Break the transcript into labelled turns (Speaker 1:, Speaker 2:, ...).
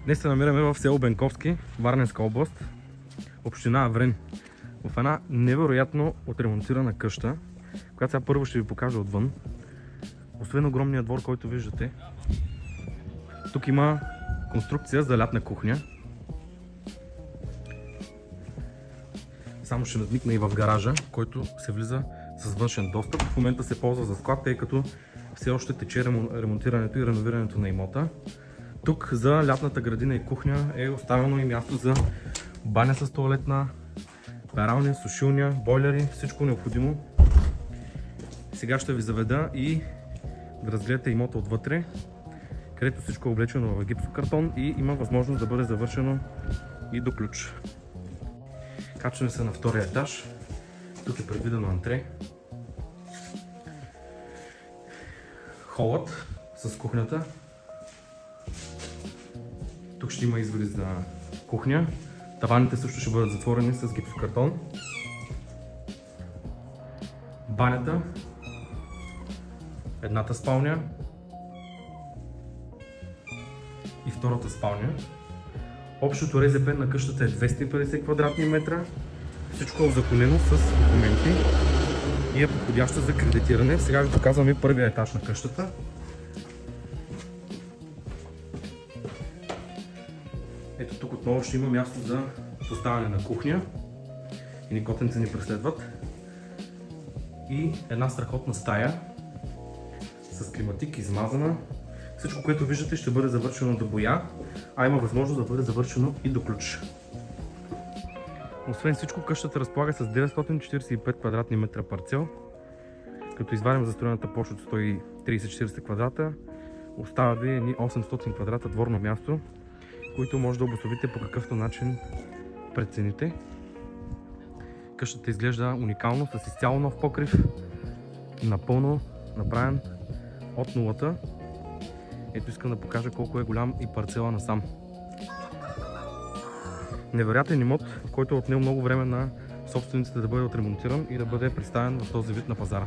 Speaker 1: Днес се намираме в село Бенковски, Варненска област, община Аврен. В една невероятно отремонтирана къща, която сега първо ще ви покажа отвън. Освен огромния двор, който виждате, тук има конструкция за лятна кухня. Само ще надникна и в гаража, който се влиза с външен достъп. В момента се ползва за склад, тъй като все още тече ремонтирането и реновирането на имота. Тук за лятната градина и кухня е оставено и място за баня с тоалетна, пералня, сушилня, бойлери, всичко необходимо. Сега ще ви заведа и да разгледате имота отвътре, където всичко е облечено в гипсокартон и има възможност да бъде завършено и до ключ. Качваме се на втория етаж. Тук е предвидено антре. Холът с кухнята. Тук ще има изводи за кухня. Таваните също ще бъдат затворени с гипсокартон. Банята. Едната спалня. И втората спалня. Общото РЗП на къщата е 250 квадратни метра. Всичко е узаконено с документи и е подходяща за кредитиране. Сега ви показвам и първия етаж на къщата. Ето тук отново ще има място за поставяне на кухня. И ни котенци ни преследват. И една страхотна стая с климатик, измазана. Всичко, което виждате, ще бъде завършено до боя, а има възможност да бъде завършено и до ключ. Освен всичко, къщата разполага с 945 квадратни метра парцел. Като извадим застроената площ от 130-40 квадрата, остават ви едни 800 квадрата дворно място, които може да обособите по какъвто начин прецените. Къщата изглежда уникално, с изцяло нов покрив, напълно направен от нулата. Ето искам да покажа колко е голям и парцела насам. Невероятен имот, който е отнел много време на собствениците да бъде отремонтиран и да бъде представен в този вид на пазара.